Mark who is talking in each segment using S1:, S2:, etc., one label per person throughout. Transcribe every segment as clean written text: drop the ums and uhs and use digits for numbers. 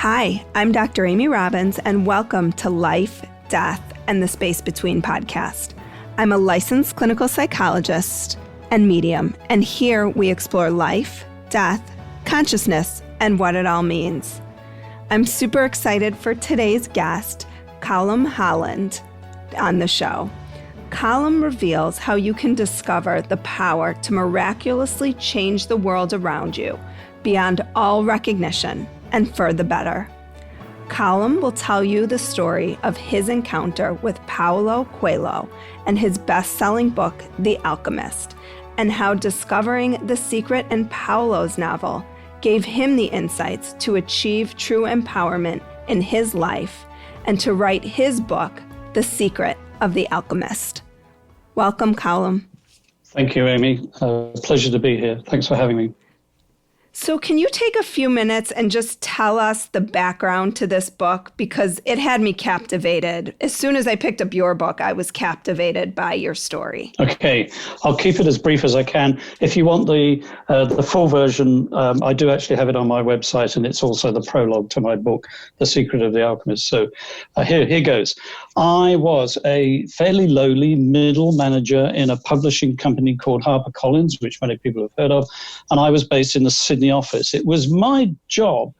S1: Hi, I'm Dr. Amy Robbins, and welcome to Life, Death, and the Space Between podcast. I'm a licensed clinical psychologist and medium, and here we explore life, death, consciousness, and what it all means. I'm super excited for today's guest, Colm Holland, on the show. Colm reveals how you can discover the power to miraculously change the world around you beyond all recognition and for the better. Colm will tell you the story of his encounter with Paulo Coelho and his best-selling book, The Alchemist, and how discovering the secret in Paulo's novel gave him the insights to achieve true empowerment in his life and to write his book, The Secret of the Alchemist. Welcome, Colm.
S2: Thank you, Amy. Pleasure to be here. Thanks for having me.
S1: So can you take a few minutes and just tell us the background to this book? Because it had me captivated. As soon as I picked up your book, I was captivated by your story.
S2: Okay, I'll keep it as brief as I can. If you want the full version, I do actually have it on my website, and it's also the prologue to my book, The Secret of the Alchemist. So here goes. I was a fairly lowly middle manager in a publishing company called HarperCollins, which many people have heard of, and I was based in the Sydney office. It was my job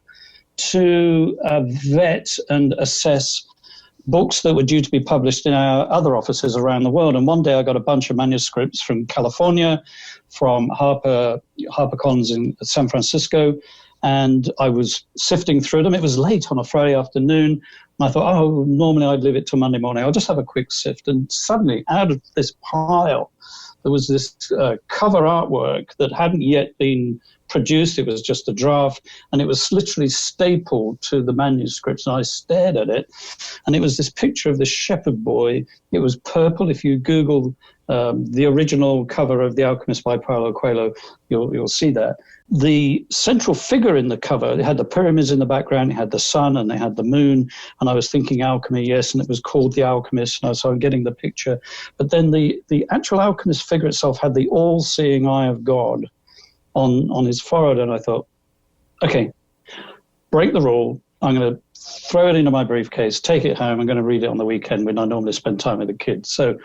S2: to vet and assess books that were due to be published in our other offices around the world. And one day I got a bunch of manuscripts from California, from HarperCollins in San Francisco, and I was sifting through them. It was late on a Friday afternoon, and I thought, normally I'd leave it till Monday morning. I'll just have a quick sift. And suddenly, out of this pile, there was this cover artwork that hadn't yet been produced. It was just a draft, and it was literally stapled to the manuscripts, and I stared at it, and it was this picture of the shepherd boy. It was purple. If you Google the original cover of The Alchemist by Paulo Coelho, you'll see that. The central figure in the cover, it had the pyramids in the background, it had the sun, and they had the moon, and I was thinking alchemy, yes, and it was called The Alchemist, and so I'm getting the picture. But then the actual alchemist figure itself had the all-seeing eye of God on his forehead, and I thought, okay, break the rule. I'm going to throw it into my briefcase, take it home. I'm going to read it on the weekend when I normally spend time with the kids. So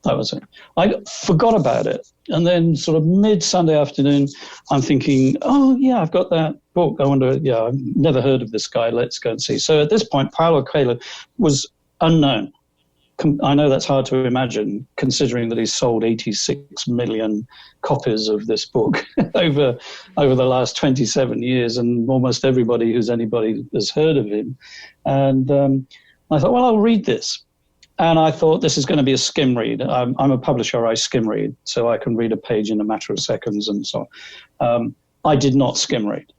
S2: that was it. I forgot about it. And then sort of mid-Sunday afternoon, I'm thinking, oh, yeah, I've got that book. I wonder, I've never heard of this guy. Let's go and see. So at this point, Paulo Coelho was unknown. I know that's hard to imagine, considering that he's sold 86 million copies of this book over the last 27 years, and almost anybody has heard of him. And I thought, well, I'll read this. And I thought, this is going to be a skim read. I'm a publisher, I skim read, so I can read a page in a matter of seconds and so on. I did not skim read.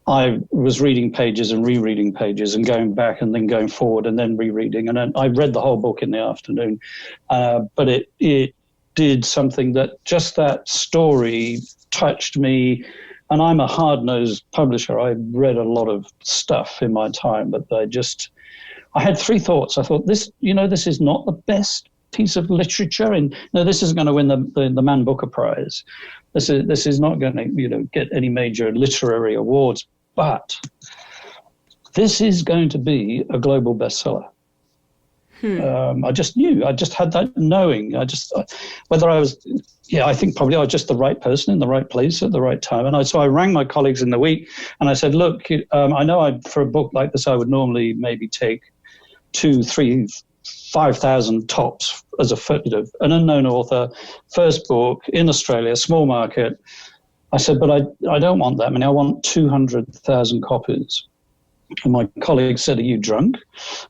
S2: I was reading pages and rereading pages and going back and then going forward and then rereading. And then I read the whole book in the afternoon. But it did something that story touched me. And I'm a hard-nosed publisher. I read a lot of stuff in my time, but I had three thoughts. I thought, this is not the best piece of literature, and this isn't going to win the Man Booker Prize. This is not going to get any major literary awards, but this is going to be a global bestseller. I just knew. I just had that knowing. I think probably I was just the right person in the right place at the right time. And so I rang my colleagues in the week, and I said, look, I know for a book like this, I would normally maybe take 2, 3, 5,000 tops as an unknown author, first book in Australia, small market. I said, but I don't want that many. I want 200,000 copies. And my colleague said, are you drunk?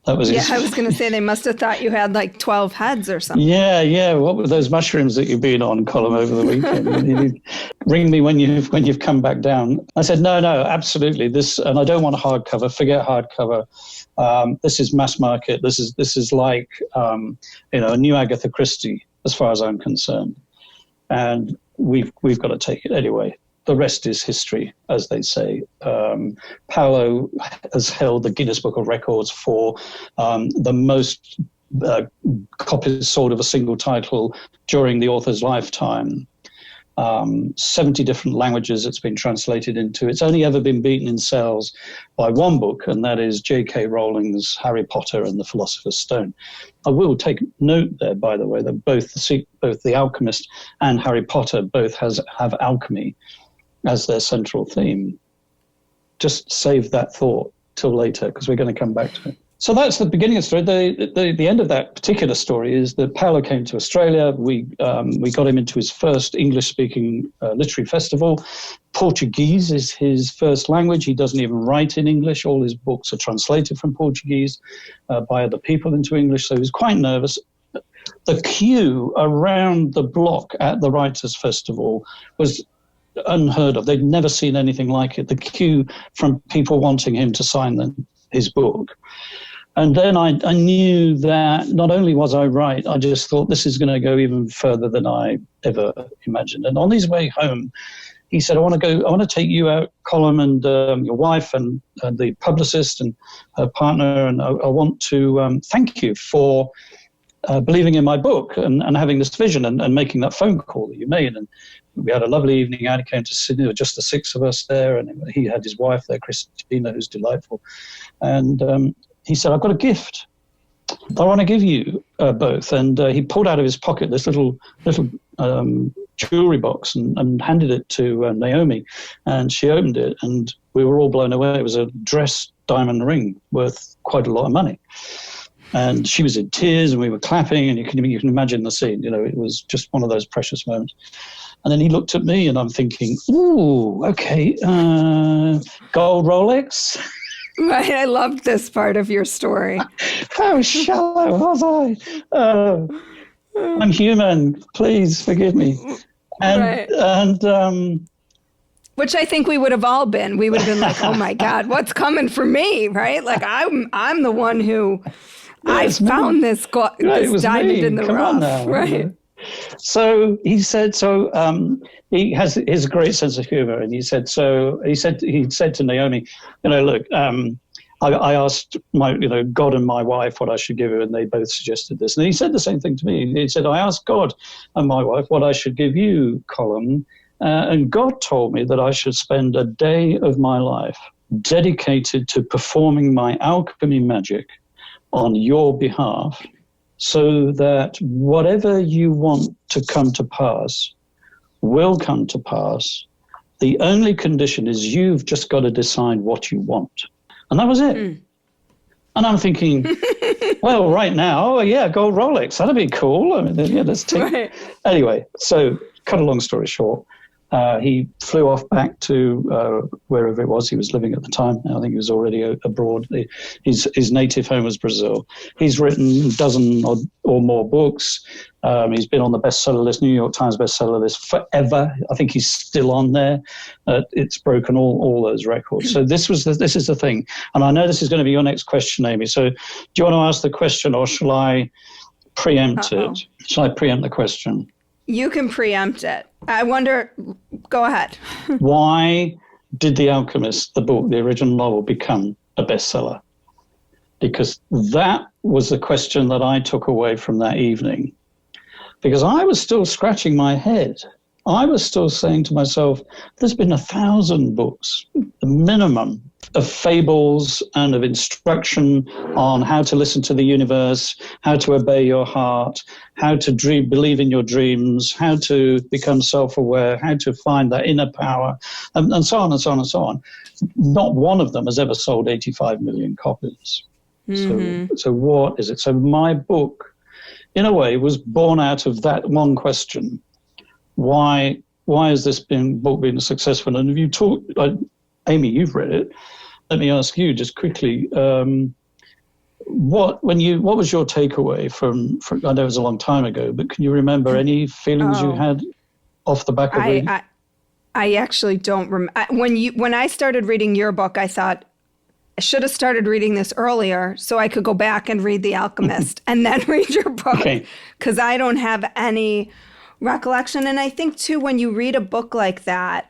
S2: That was
S1: I was going to say, they must have thought you had like 12 heads or something.
S2: Yeah. What were those mushrooms that you've been on, Colm, over the weekend? Ring me when you've come back down. I said, no, absolutely. And I don't want a hardcover. Forget hardcover. This is mass market. This is like a new Agatha Christie, as far as I'm concerned. And we've got to take it anyway. The rest is history, as they say. Paulo has held the Guinness Book of Records for the most copies sold of a single title during the author's lifetime. 70 different languages it's been translated into. It's only ever been beaten in sales by one book, and that is J.K. Rowling's Harry Potter and the Philosopher's Stone. I will take note there, by the way, that both the Alchemist and Harry Potter both have alchemy as their central theme. Just save that thought till later, because we're going to come back to it. So that's the beginning of the story. The end of that particular story is that Paulo came to Australia. We got him into his first English-speaking literary festival. Portuguese is his first language. He doesn't even write in English. All his books are translated from Portuguese by other people into English. So he was quite nervous. The queue around the block at the Writers' Festival was unheard of. They'd never seen anything like it. The queue from people wanting him to sign his book. And then I knew that not only was I right, I just thought this is going to go even further than I ever imagined. And on his way home, he said, I want to take you out, Colm, and your wife and the publicist and her partner, and I want to thank you for believing in my book and having this vision and making that phone call that you made. And we had a lovely evening out. He came to Sydney. There were just the six of us there, and he had his wife there, Christina, who's delightful. And he said, I've got a gift I want to give you both. And he pulled out of his pocket this little jewelry box and handed it to Naomi. And she opened it, and we were all blown away. It was a dress diamond ring worth quite a lot of money. And she was in tears, and we were clapping, and you can imagine the scene. You know, it was just one of those precious moments. And then he looked at me, and I'm thinking, ooh, okay, gold Rolex.
S1: Right, I loved this part of your story.
S2: How shallow was I? I'm human. Please forgive me. And
S1: which I think we would have all been. We would have been like, oh my God, what's coming for me, right? Like I'm the one who I found this diamond in the rough, right?
S2: So he said, he has his great sense of humor, and he said to Naomi, look, I asked God and my wife what I should give her, and they both suggested this. And he said the same thing to me. He said, I asked God and my wife what I should give you, Colm, and God told me that I should spend a day of my life dedicated to performing my alchemy magic on your behalf, so that whatever you want to come to pass will come to pass. The only condition is you've just got to decide what you want. And that was it. And I'm thinking, well, right now, gold Rolex, that'd be cool. I mean, let's take it. Anyway, so cut a long story short, he flew off back to wherever it was he was living at the time. I think he was already abroad. His native home was Brazil. He's written a dozen or more books. He's been on the bestseller list, New York Times bestseller list forever. I think he's still on there. It's broken all those records. So this is the thing. And I know this is going to be your next question, Amy. So do you want to ask the question, or shall I preempt it? Shall I preempt the question?
S1: You can preempt it. I wonder, go ahead.
S2: Why did The Alchemist, the book, the original novel, become a bestseller? Because that was the question that I took away from that evening. Because I was still scratching my head. I was still saying to myself, there's been 1,000 books, the minimum, of fables and of instruction on how to listen to the universe, how to obey your heart, how to believe in your dreams, how to become self-aware, how to find that inner power, and so on and so on and so on. Not one of them has ever sold 85 million copies. Mm-hmm. So what is it? So my book, in a way, was born out of that one question. Why has this book been successful? And if you talk, Amy, you've read it. Let me ask you just quickly, what was your takeaway from I know it was a long time ago, but can you remember any feelings you had off the back of it?
S1: I actually don't remember. When I started reading your book, I thought I should have started reading this earlier so I could go back and read The Alchemist and then read your book, because I don't have any recollection. And I think too, when you read a book like that,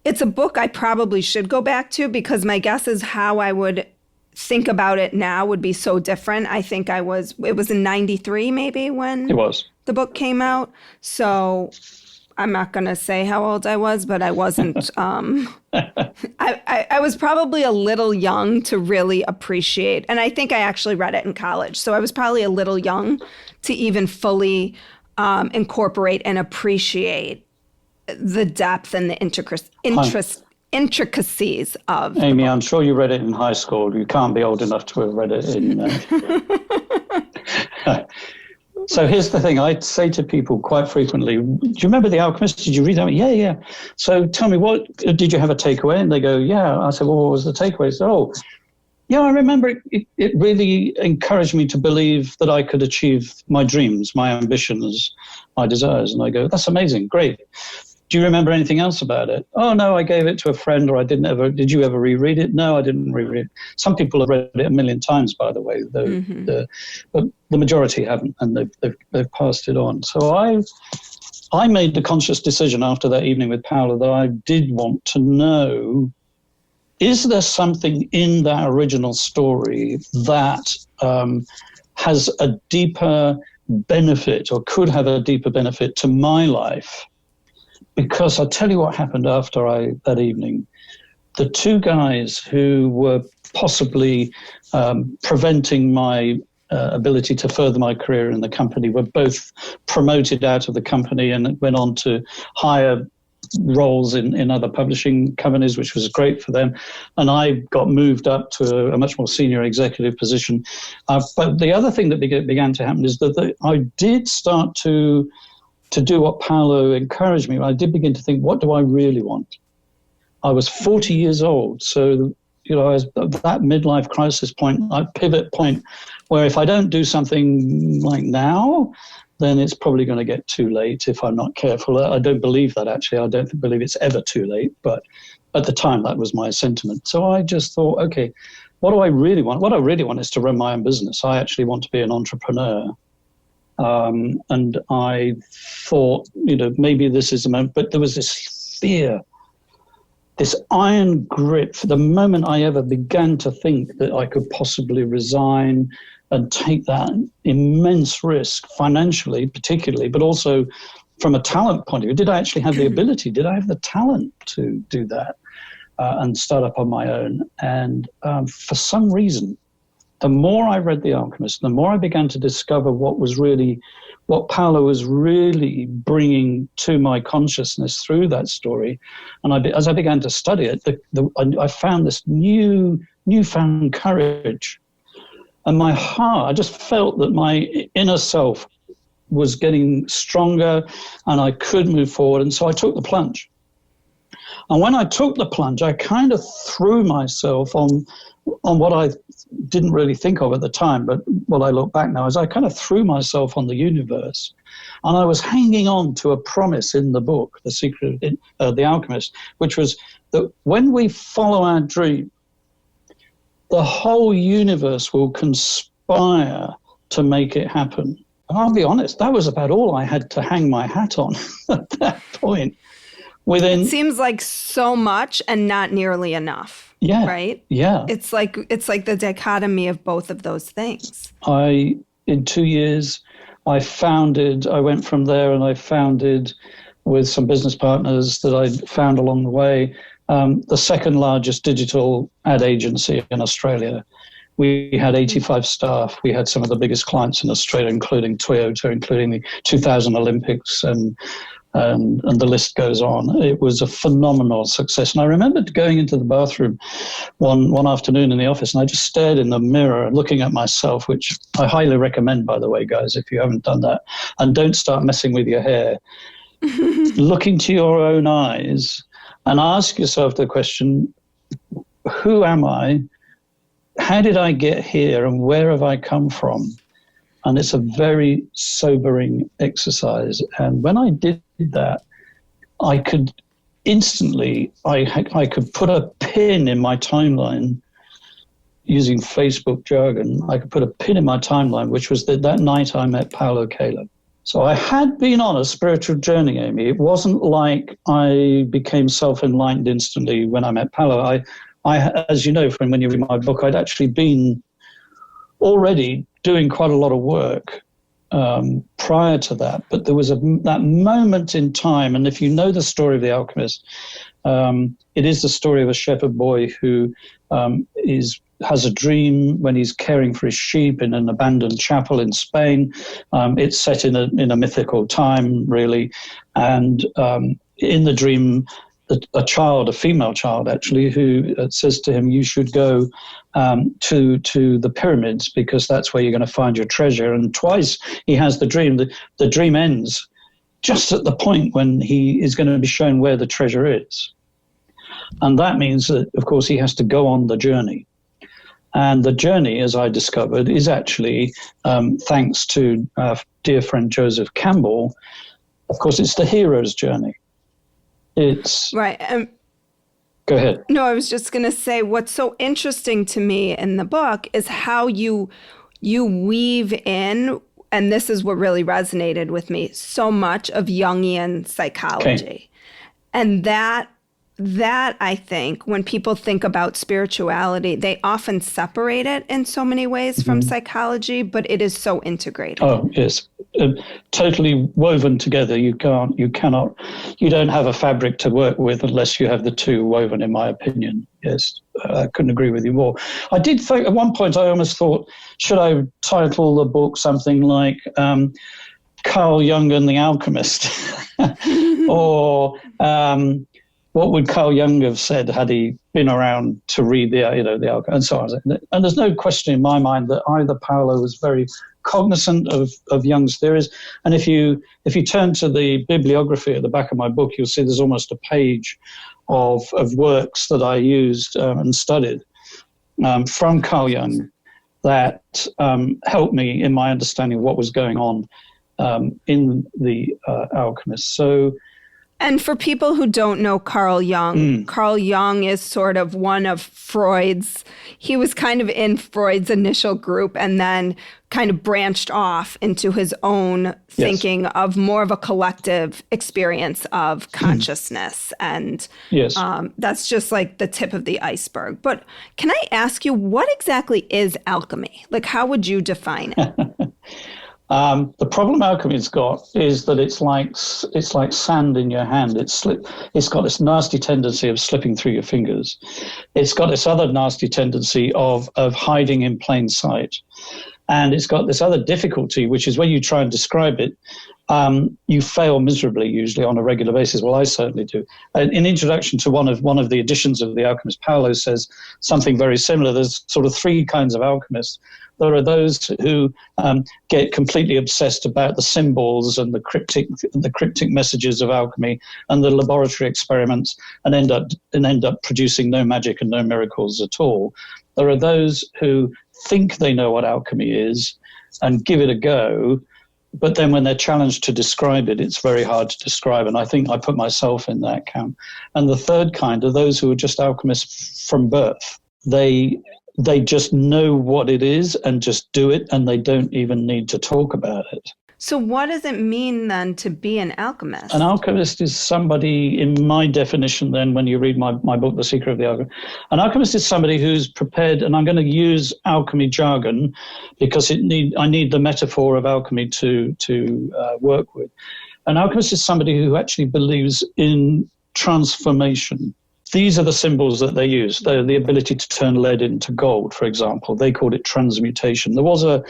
S1: it's a book I probably should go back to, because my guess is how I would think about it now would be so different. I think it was in 93 maybe when
S2: it was.
S1: The book came out. So I'm not going to say how old I was, but I wasn't, I was probably a little young to really appreciate. And I think I actually read it in college. So I was probably a little young to even fully incorporate and appreciate the depth and the intricacies of
S2: Amy, I'm sure you read it in high school. You can't be old enough to have read it in... So here's the thing. I say to people quite frequently, do you remember The Alchemist? Did you read that? Yeah. So tell me, what did you have a takeaway? And they go, yeah. I said, well, what was the takeaway? So, yeah, I remember it really encouraged me to believe that I could achieve my dreams, my ambitions, my desires. And I go, that's amazing. Great. Do you remember anything else about it? Oh, no, I gave it to a friend, or I didn't ever. Did you ever reread it? No, I didn't reread it. Some people have read it a million times, by the way, though, but the majority haven't, and they've passed it on. So I made the conscious decision after that evening with Paulo that I did want to know, is there something in that original story that has a deeper benefit, or could have a deeper benefit to my life? Because I'll tell you what happened after that evening. The two guys who were possibly preventing my ability to further my career in the company were both promoted out of the company and went on to higher roles in other publishing companies, which was great for them. And I got moved up to a much more senior executive position. But the other thing that began to happen is that I did start to do what Paulo encouraged me. I did begin to think, what do I really want? I was 40 years old. So, I was at that midlife crisis point, that pivot point, where if I don't do something like now, then it's probably going to get too late if I'm not careful. I don't believe that, actually. I don't believe it's ever too late. But at the time, that was my sentiment. So I just thought, okay, what do I really want? What I really want is to run my own business. I actually want to be an entrepreneur. And I thought, maybe this is the moment, but there was this fear, this iron grip. For the moment I ever began to think that I could possibly resign and take that immense risk financially, particularly, but also from a talent point of view, did I actually have the ability? Did I have the talent to do that and start up on my own? And for some reason, the more I read The Alchemist, the more I began to discover what Paulo was really bringing to my consciousness through that story. And as I began to study it, I found this newfound courage. And my heart, I just felt that my inner self was getting stronger and I could move forward. And so I took the plunge. And when I took the plunge, I kind of threw myself on what I didn't really think of at the time, but what I look back now is I kind of threw myself on the universe. And I was hanging on to a promise in the book, The Secret of the Alchemist, which was that when we follow our dream, the whole universe will conspire to make it happen. And I'll be honest, that was about all I had to hang my hat on at that point. It
S1: seems like so much and not nearly enough.
S2: Yeah.
S1: Right?
S2: Yeah.
S1: It's like the dichotomy of both of those things.
S2: In 2 years, I went from there and I founded with some business partners that I found along the way, the second largest digital ad agency in Australia. We had 85 staff. We had some of the biggest clients in Australia, including Toyota, including the 2000 Olympics, and the list goes on. It was a phenomenal success. And I remember going into the bathroom one afternoon in the office, and I just stared in the mirror and looking at myself, which I highly recommend, by the way, guys, if you haven't done that. And don't start messing with your hair. Look into your own eyes and ask yourself the question, who am I? How did I get here? And where have I come from? And it's a very sobering exercise. And when I did that, I could instantly, I could put a pin in my timeline using Facebook jargon. I could put a pin in my timeline, which was that night I met Paulo Coelho. So I had been on a spiritual journey, Amy. It wasn't like I became self-enlightened instantly when I met Paulo. I, as you know from when you read my book, I'd actually been already doing quite a lot of work prior to that, but there was that moment in time, and if you know the story of the Alchemist, it is the story of a shepherd boy who has a dream when he's caring for his sheep in an abandoned chapel in Spain. It's set in a mythical time, really, and in the dream, a female child actually, who says to him, "You should go to the pyramids because that's where you're going to find your treasure." And twice he has the dream. The dream ends just at the point when he is going to be shown where the treasure is. And that means that, of course, he has to go on the journey. And the journey, as I discovered, is actually, thanks to our dear friend Joseph Campbell, of course, it's the hero's journey. It's
S1: right.
S2: Go ahead.
S1: No, I was just going to say what's so interesting to me in the book is how you weave in, and this is what really resonated with me, so much of Jungian psychology.
S2: Okay.
S1: And that I think when people think about spirituality, they often separate it in so many ways from psychology, but it is so integrated.
S2: Oh, yes. Totally woven together. You don't have a fabric to work with unless you have the two woven, in my opinion. Yes, I couldn't agree with you more. I did think at one point, I almost thought, should I title the book something like Carl Jung and the Alchemist? Or what would Carl Jung have said had he been around to read the Alchemist, and so on. And there's no question in my mind that either Paulo was very cognizant of Jung's theories. And if you turn to the bibliography at the back of my book, you'll see there's almost a page of works that I used and studied from Carl Jung that helped me in my understanding of what was going on in the Alchemist. So.
S1: And for people who don't know Carl Jung, Carl Jung is sort of one of he was kind of in Freud's initial group and then kind of branched off into his own thinking of more of a collective experience of consciousness. And that's just like the tip of the iceberg. But can I ask you, what exactly is alchemy? Like, how would you define it?
S2: The problem alchemy's got is that it's like sand in your hand. It's got this nasty tendency of slipping through your fingers. It's got this other nasty tendency of hiding in plain sight. And it's got this other difficulty, which is when you try and describe it, you fail miserably usually on a regular basis. Well, I certainly do. In introduction to one of the editions of The Alchemist, Paulo says something very similar. There's sort of three kinds of alchemists. There are those who get completely obsessed about the symbols and the cryptic messages of alchemy and the laboratory experiments and end up producing no magic and no miracles at all. There are those who think they know what alchemy is and give it a go, but then when they're challenged to describe it, it's very hard to describe. And I think I put myself in that camp. And the third kind are those who are just alchemists from birth. They just know what it is and just do it, and they don't even need to talk about it.
S1: So what does it mean then to be an alchemist?
S2: An alchemist is somebody, in my definition then, when you read my book, The Secret of the Alchemist, an alchemist is somebody who's prepared, and I'm going to use alchemy jargon because I need the metaphor of alchemy to work with. An alchemist is somebody who actually believes in transformation. These are the symbols that they use. They're the ability to turn lead into gold, for example. They called it transmutation. There was a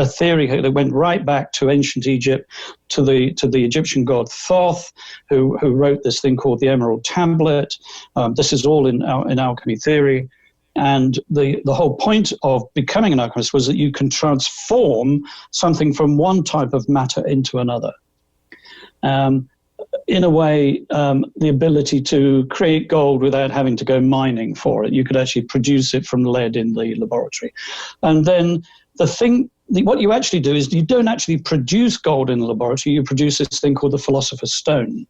S2: theory that went right back to ancient Egypt, to the Egyptian god Thoth, who wrote this thing called the Emerald Tablet. This is all in alchemy theory. And the whole point of becoming an alchemist was that you can transform something from one type of matter into another. In a way, the ability to create gold without having to go mining for it. You could actually produce it from lead in the laboratory. And then what you actually do is you don't actually produce gold in the laboratory. You produce this thing called the Philosopher's Stone.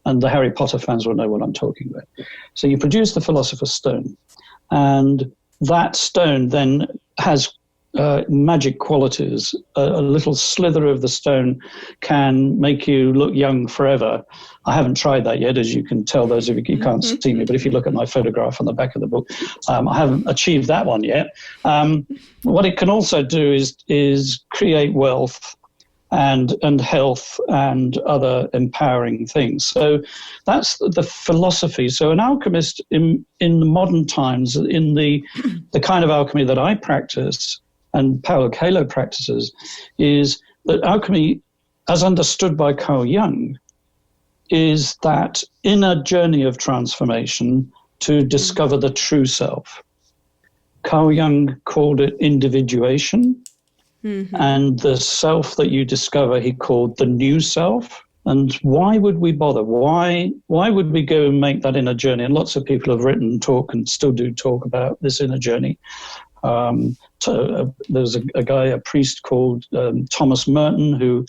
S2: And the Harry Potter fans will know what I'm talking about. So you produce the Philosopher's Stone. And that stone then has magic qualities. A little slither of the stone can make you look young forever. I haven't tried that yet, as you can tell, those of you can't see me, but if you look at my photograph on the back of the book, I haven't achieved that one yet. What it can also do is create wealth and health and other empowering things. So that's the philosophy. So an alchemist in the modern times, in the kind of alchemy that I practice and Paulo Coelho practices, is that alchemy, as understood by Carl Jung, is that inner journey of transformation to discover the true self. Carl Jung called it individuation. Mm-hmm. And the self that you discover, he called the new self. And why would we bother? Why would we go and make that inner journey? And lots of people have written, talk, and still do talk about this inner journey. There's a guy, a priest called Thomas Merton, who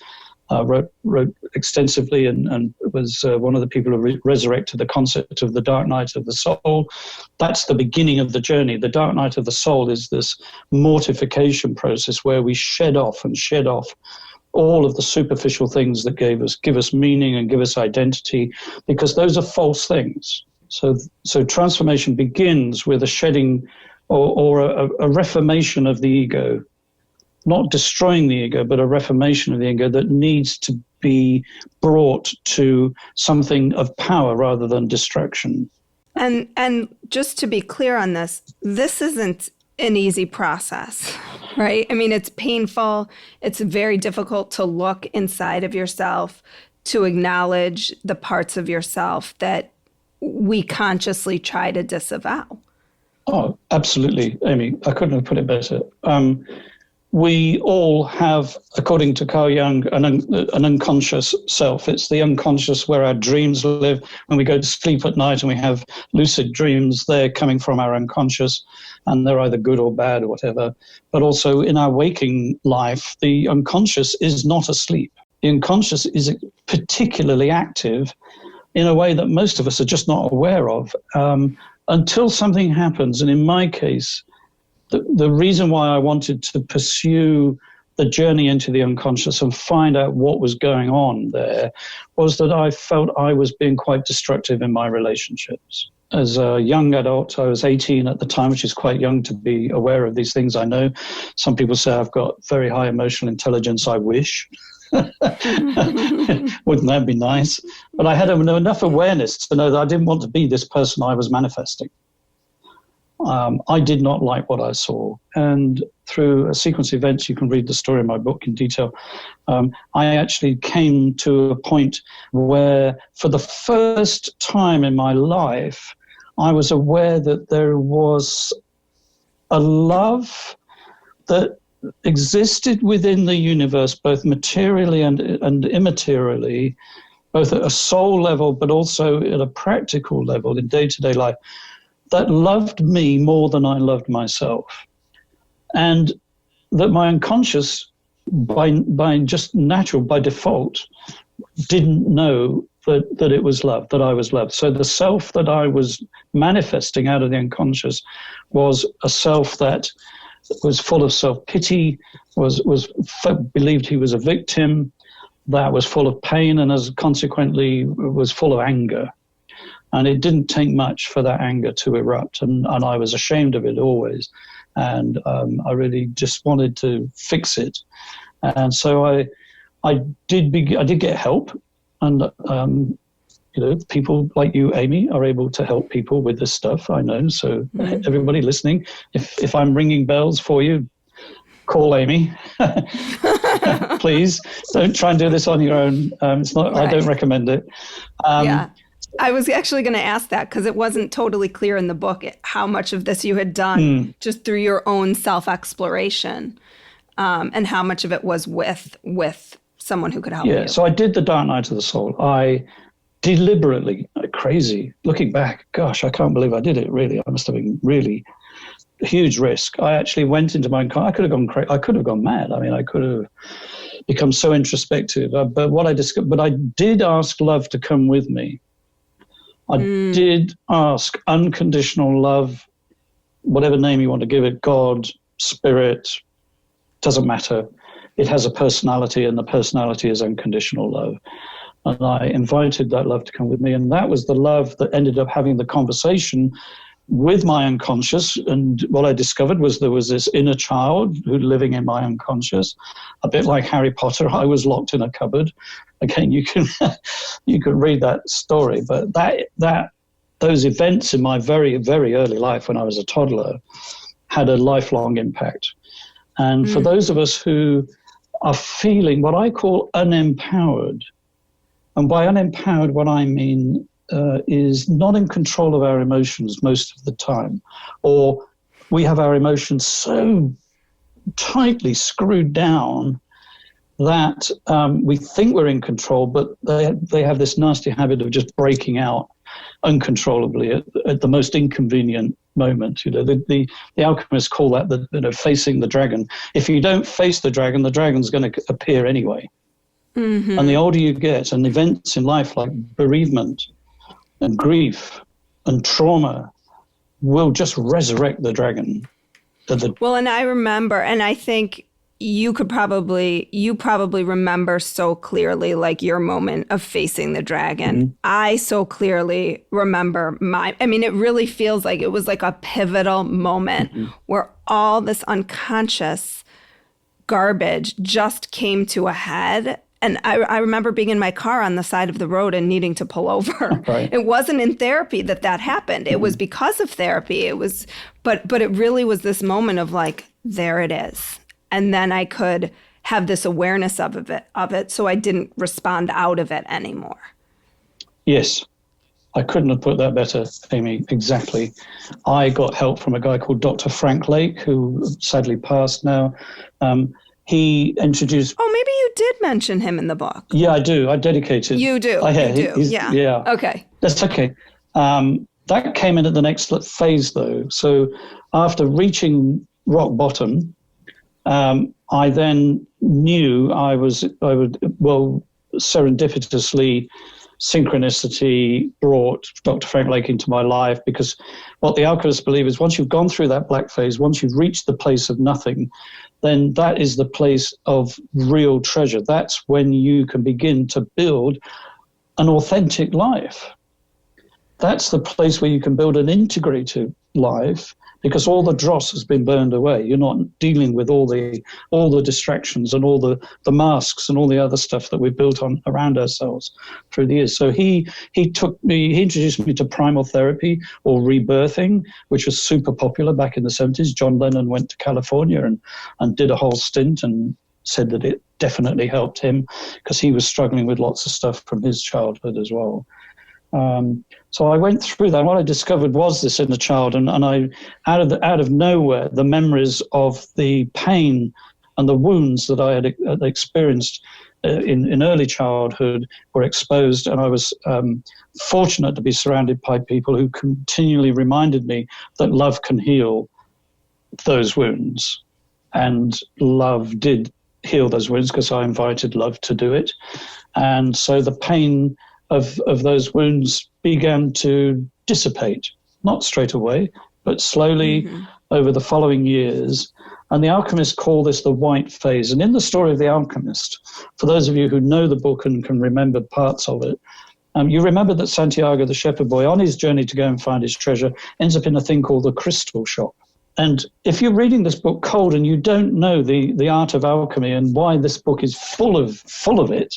S2: wrote extensively and was one of the people who resurrected the concept of the dark night of the soul. That's the beginning of the journey. The dark night of the soul is this mortification process where we shed off all of the superficial things that give us meaning and give us identity, because those are false things. So transformation begins with a shedding or a reformation of the ego. Not destroying the ego, but a reformation of the ego that needs to be brought to something of power rather than destruction.
S1: And just to be clear on this isn't an easy process, right? I mean, it's painful. It's very difficult to look inside of yourself, to acknowledge the parts of yourself that we consciously try to disavow.
S2: Oh, absolutely, Amy. I couldn't have put it better. We all have, according to Carl Jung, an unconscious self. It's the unconscious where our dreams live. When we go to sleep at night and we have lucid dreams, they're coming from our unconscious, and they're either good or bad or whatever. But also in our waking life, the unconscious is not asleep. The unconscious is particularly active in a way that most of us are just not aware of until something happens. And in my case, the reason why I wanted to pursue the journey into the unconscious and find out what was going on there was that I felt I was being quite destructive in my relationships. As a young adult, I was 18 at the time, which is quite young to be aware of these things. I know some people say I've got very high emotional intelligence. I wish. Wouldn't that be nice? But I had enough awareness to know that I didn't want to be this person I was manifesting. I did not like what I saw. And through a sequence of events, you can read the story in my book in detail, I actually came to a point where, for the first time in my life, I was aware that there was a love that existed within the universe, both materially and immaterially, both at a soul level, but also at a practical level in day-to-day life, that loved me more than I loved myself. And that my unconscious, by just natural, by default, didn't know that it was love, that I was loved. So the self that I was manifesting out of the unconscious was a self that was full of self-pity, believed he was a victim, that was full of pain, and as consequently was full of anger. And it didn't take much for that anger to erupt, and I was ashamed of it always. And I really just wanted to fix it. And so I did get help, and people like you, Amy, are able to help people with this stuff. I know. So everybody listening, if I'm ringing bells for you, call Amy. Please don't try and do this on your own. It's not. Right. I don't recommend it.
S1: Yeah. I was actually going to ask that because it wasn't totally clear in the book how much of this you had done just through your own self-exploration, and how much of it was with someone who could help you. Yeah,
S2: so I did the Dark Night of the Soul. I deliberately, crazy, looking back, gosh, I can't believe I did it, really. I must have been really a huge risk. I actually went into my car. I could have gone crazy. I could have gone mad. I mean, I could have become so introspective. But what I discovered, but I did ask love to come with me. I did ask unconditional love, whatever name you want to give it, God, spirit, doesn't matter. It has a personality, and the personality is unconditional love. And I invited that love to come with me. And that was the love that ended up having the conversation with my unconscious. And what I discovered was there was this inner child who living in my unconscious, a bit like Harry Potter. I was locked in a cupboard. Again, you can read that story, but those events in my very, very early life when I was a toddler had a lifelong impact. And for those of us who are feeling what I call unempowered, and by unempowered, what I mean is not in control of our emotions most of the time, or we have our emotions so tightly screwed down that we think we're in control, but they have this nasty habit of just breaking out uncontrollably at the most inconvenient moment. The alchemists call that facing the dragon. If you don't face the dragon's going to appear anyway. Mm-hmm. And the older you get, and events in life like bereavement and grief and trauma will just resurrect the dragon.
S1: Well, and I remember, and I think you probably remember so clearly, like, your moment of facing the dragon. Mm-hmm. I so clearly remember it really feels like it was like a pivotal moment where all this unconscious garbage just came to a head. And I remember being in my car on the side of the road and needing to pull over. Right. It wasn't in therapy that happened. It was because of therapy. But it really was this moment of like, there it is. And then I could have this awareness of it, so I didn't respond out of it anymore.
S2: Yes, I couldn't have put that better, Amy. Exactly. I got help from a guy called Dr. Frank Lake, who sadly passed now. He introduced...
S1: Oh, maybe you did mention him in the book.
S2: Yeah, I do. I dedicated...
S1: You do. Yeah. Okay.
S2: That's okay. That came in at the next phase, though. So after reaching rock bottom, I then knew I would serendipitously, synchronicity brought Dr. Frank Lake into my life, because what the alchemists believe is once you've gone through that black phase, once you've reached the place of nothing, then that is the place of real treasure. That's when you can begin to build an authentic life. That's the place where you can build an integrated life, because all the dross has been burned away. You're not dealing with all the distractions and all the masks and all the other stuff that we've built on around ourselves through the years. So he introduced me to primal therapy, or rebirthing, which was super popular back in the 70s. John Lennon went to California and did a whole stint and said that it definitely helped him, because he was struggling with lots of stuff from his childhood as well. So I went through that. What I discovered was this inner child, and I, out of nowhere, the memories of the pain and the wounds that I had experienced in early childhood were exposed, and I was fortunate to be surrounded by people who continually reminded me that love can heal those wounds, and love did heal those wounds because I invited love to do it. And so the pain of those wounds began to dissipate, not straight away, but slowly over the following years. And the alchemists call this the white phase. And in the story of the Alchemist, for those of you who know the book and can remember parts of it, you remember that Santiago, the shepherd boy, on his journey to go and find his treasure, ends up in a thing called the crystal shop. And if you're reading this book cold and you don't know the art of alchemy and why this book is full of it,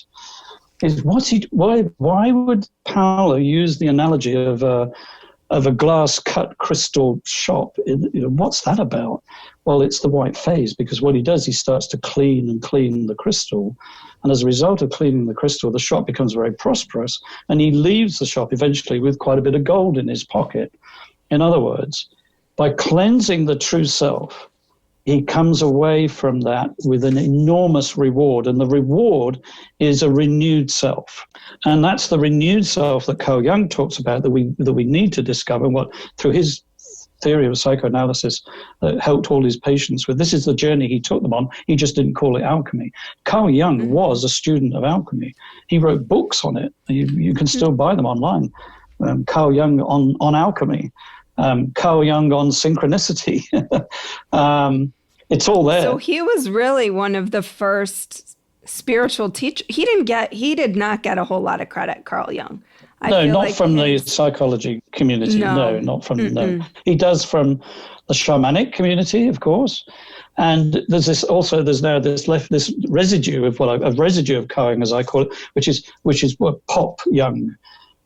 S2: is why would Paulo use the analogy of a glass cut crystal shop? What's that about? Well, it's the white phase, because what he does, he starts to clean the crystal, and as a result of cleaning the crystal, the shop becomes very prosperous, and he leaves the shop eventually with quite a bit of gold in his pocket. In other words, by cleansing the true self, he comes away from that with an enormous reward, and the reward is a renewed self. And that's the renewed self that Carl Jung talks about, that we need to discover, what through his theory of psychoanalysis helped all his patients with. This is the journey he took them on. He just didn't call it alchemy. Carl Jung was a student of alchemy. He wrote books on it. You can still buy them online. Carl Jung on alchemy. Carl Jung on synchronicity. It's all there.
S1: So he was really one of the first spiritual teachers. He did not get a whole lot of credit, Carl Jung.
S2: No, not from the psychology community. No, not from no. He does from the shamanic community, of course. And there's now this residue of a residue of Carl Jung, as I call it, which is what pop Jung.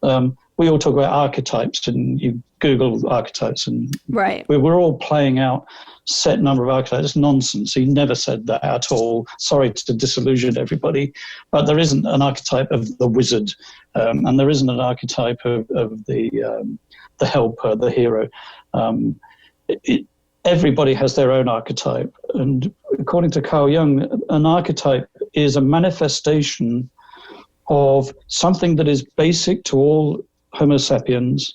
S2: We all talk about archetypes, and you Google archetypes, and
S1: right.
S2: We're all playing out set number of archetypes. It's nonsense. He never said that at all. Sorry to disillusion everybody, but there isn't an archetype of the wizard, and there isn't an archetype of the helper, the hero. Everybody has their own archetype, and according to Carl Jung, an archetype is a manifestation of something that is basic to all Homo sapiens.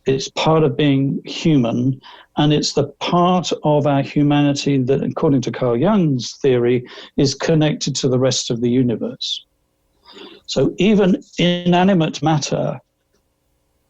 S2: It's part of being human, and it's the part of our humanity that, according to Carl Jung's theory, is connected to the rest of the universe. So even inanimate matter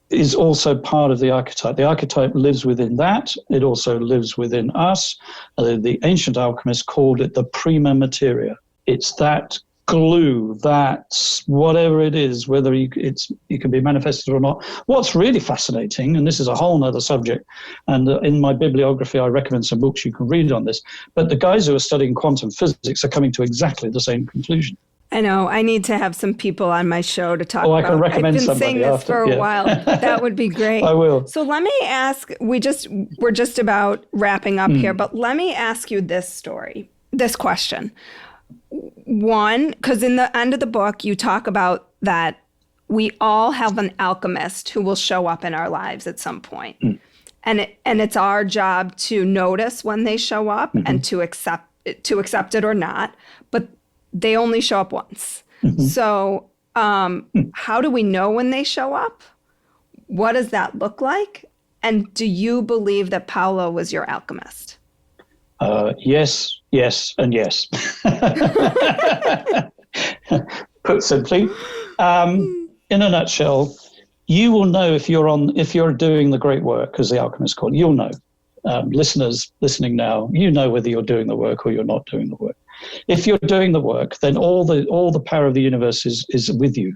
S2: is also part of the archetype. The archetype lives within that. It also lives within us. The ancient alchemists called it the prima materia. It's that glue, that's whatever it is, whether it can be manifested or not. What's really fascinating, and this is a whole nother subject, and in my bibliography I recommend some books you can read on this, but the guys who are studying quantum physics are coming to exactly the same conclusion.
S1: I know. I need to have some people on my show to talk about.
S2: I can recommend
S1: somebody. I've been saying this for a while. That would be great.
S2: I will.
S1: So let me ask, we're just about wrapping up here, but let me ask you this question. One, because in the end of the book, you talk about that we all have an alchemist who will show up in our lives at some point. And it's our job to notice when they show up and to accept it or not. But they only show up once. So how do we know when they show up? What does that look like? And do you believe that Paulo was your alchemist?
S2: Yes, and yes. Put simply, in a nutshell, you will know if you're doing the great work, as the Alchemists call it. You'll know. Listeners listening now, you know whether you're doing the work or you're not doing the work. If you're doing the work, then all the power of the universe is with you.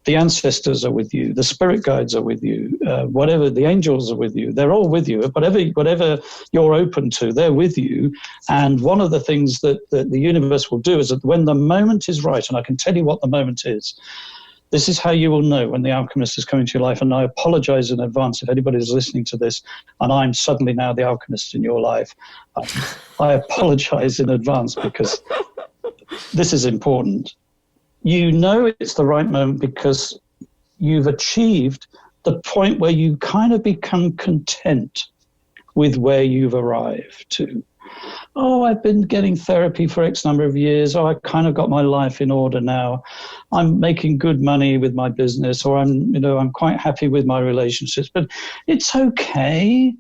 S2: The ancestors are with you. The spirit guides are with you. Whatever, the angels are with you. They're all with you. Whatever you're open to, they're with you. And one of the things that the universe will do is that when the moment is right, and I can tell you what the moment is, this is how you will know when the alchemist is coming to your life. And I apologize in advance if anybody is listening to this and I'm suddenly now the alchemist in your life. I apologize in advance because this is important. You know it's the right moment because you've achieved the point where you kind of become content with where you've arrived to. Oh, I've been getting therapy for X number of years. Oh, I kind of got my life in order now. I'm making good money with my business, or I'm quite happy with my relationships, but it's okay.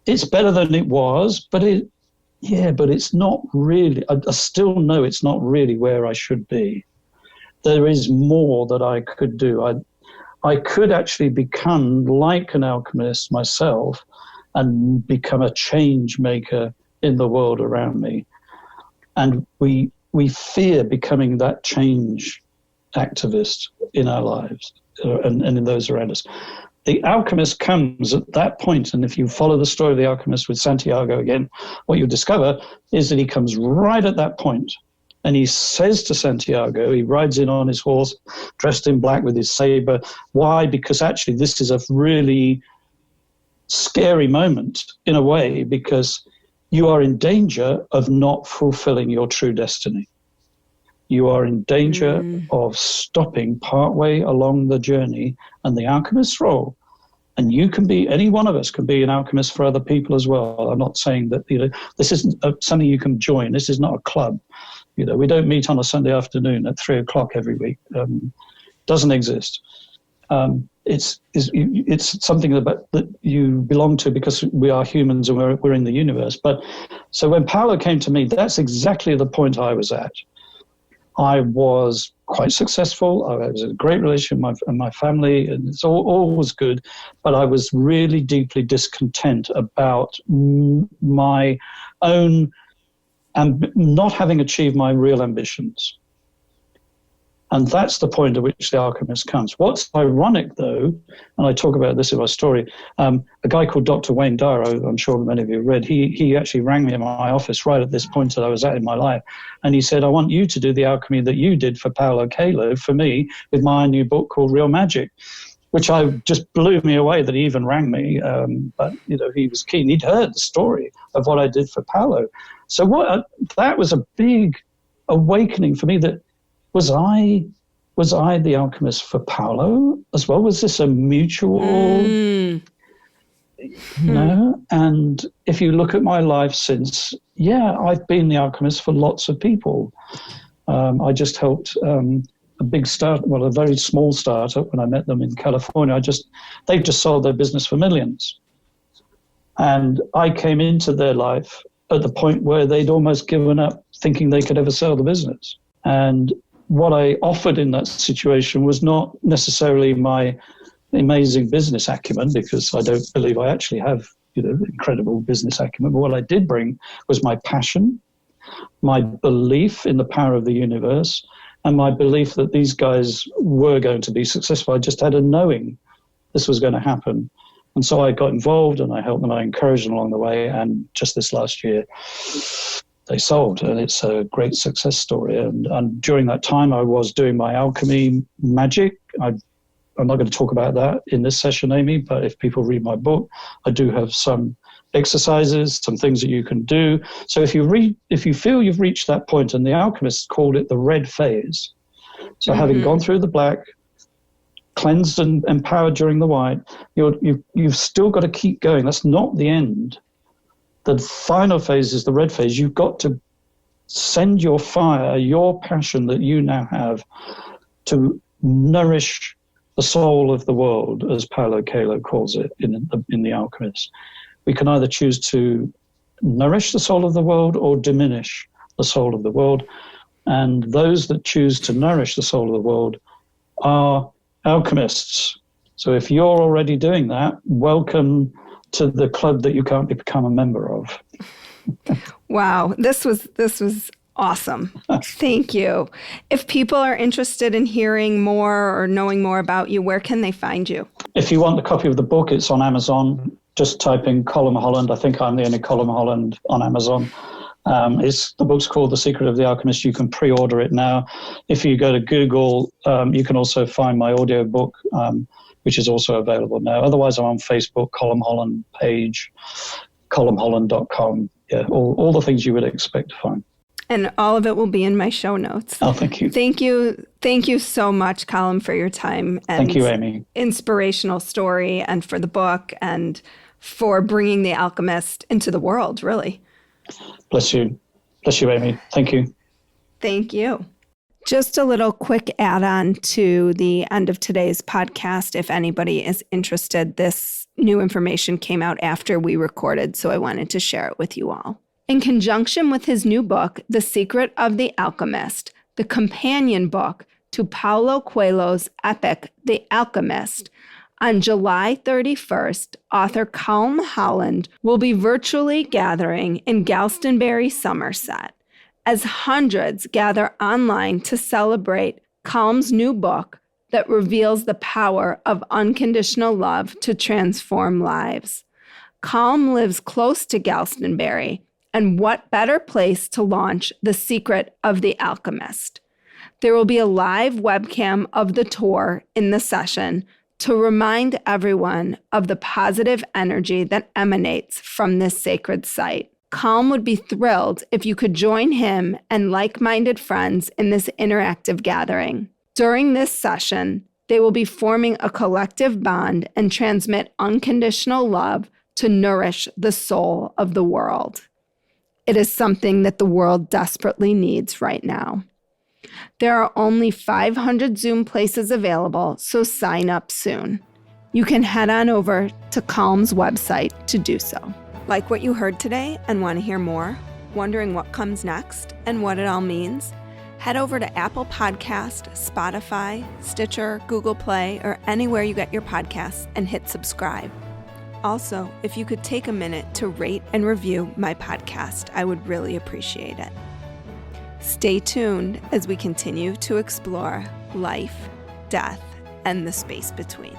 S2: It's better than it was, but it's not really, I still know it's not really where I should be. There is more that I could do. I could actually become like an alchemist myself and become a change maker in the world around me. And we fear becoming that change activist in our lives and in those around us. The alchemist comes at that point, and if you follow the story of the alchemist with Santiago again, what you'll discover is that he comes right at that point. And he says to Santiago, he rides in on his horse, dressed in black with his saber. Why? Because actually this is a really scary moment in a way, because you are in danger of not fulfilling your true destiny. You are in danger of stopping partway along the journey, and the alchemist's role. And you can be, any one of us can be an alchemist for other people as well. I'm not saying that, this isn't something you can join. This is not a club. We don't meet on a Sunday afternoon at 3:00 every week. Doesn't exist. It's something that you belong to because we are humans and we're in the universe. But so when Paulo came to me, that's exactly the point I was at. I was quite successful. I was in a great relationship with my family, and it's all was good. But I was really deeply discontent about my own and not having achieved my real ambitions. And that's the point at which the Alchemist comes. What's ironic, though, and I talk about this in my story, a guy called Dr. Wayne Dyer, I'm sure many of you have read, he actually rang me in my office right at this point that I was at in my life. And he said, I want you to do the alchemy that you did for Paulo Coelho, for me, with my new book called Real Magic, which just blew me away that he even rang me. But, he was keen. He'd heard the story of what I did for Paulo. So that was a big awakening for me that, Was I the alchemist for Paulo as well? Was this a mutual, And if you look at my life since, I've been the alchemist for lots of people. I just helped a very small startup when I met them in California. They've just sold their business for millions. And I came into their life at the point where they'd almost given up thinking they could ever sell the business. And what I offered in that situation was not necessarily my amazing business acumen, because I don't believe I actually have, incredible business acumen. But what I did bring was my passion, my belief in the power of the universe, and my belief that these guys were going to be successful. I just had a knowing this was going to happen. And so I got involved and I helped them, I encouraged them along the way. And just this last year, they sold, and it's a great success story. And during that time, I was doing my alchemy magic. I'm not going to talk about that in this session, Amy, but if people read my book, I do have some exercises, some things that you can do. So if you feel you've reached that point, and the alchemists called it the red phase. So having gone through the black, cleansed and empowered during the white, you've still got to keep going. That's not the end. The final phase is the red phase. You've got to send your fire, your passion that you now have, to nourish the soul of the world, as Paulo Coelho calls it in The Alchemist. We can either choose to nourish the soul of the world or diminish the soul of the world. And those that choose to nourish the soul of the world are alchemists. So if you're already doing that, welcome to the club that you can't become a member of.
S1: Wow, this was awesome. Thank you. If people are interested in hearing more or knowing more about you, where can they find you?
S2: If you want a copy of the book, it's on Amazon. Just type in Colm Holland. I think I'm the only Colm Holland on Amazon. The book's called The Secret of the Alchemist. You can pre-order it now. If you go to Google, you can also find my audio book, which is also available now. Otherwise, I'm on Facebook, Colm Holland page, colmholland.com. Yeah, all the things you would expect to find.
S1: And all of it will be in my show notes.
S2: Oh, thank you.
S1: Thank you so much, Colm, for your time. And
S2: thank you, Amy.
S1: Inspirational story, and for the book, and for bringing The Alchemist into the world, really.
S2: Bless you. Bless you, Amy. Thank you.
S1: Thank you. Just a little quick add-on to the end of today's podcast. If anybody is interested, this new information came out after we recorded, so I wanted to share it with you all. In conjunction with his new book, The Secret of the Alchemist, the companion book to Paulo Coelho's epic, The Alchemist, on July 31st, author Colm Holland will be virtually gathering in Glastonbury, Somerset, as hundreds gather online to celebrate Colm's new book that reveals the power of unconditional love to transform lives. Colm lives close to Glastonbury, and what better place to launch The Secret of the Alchemist? There will be a live webcam of the tour in the session to remind everyone of the positive energy that emanates from this sacred site. Colm would be thrilled if you could join him and like-minded friends in this interactive gathering. During this session, they will be forming a collective bond and transmit unconditional love to nourish the soul of the world. It is something that the world desperately needs right now. There are only 500 Zoom places available, so sign up soon. You can head on over to Colm's website to do so. Like what you heard today and want to hear more? Wondering what comes next and what it all means? Head over to Apple Podcast, Spotify, Stitcher, Google Play, or anywhere you get your podcasts and hit subscribe. Also, if you could take a minute to rate and review my podcast, I would really appreciate it. Stay tuned as we continue to explore life, death, and the space between.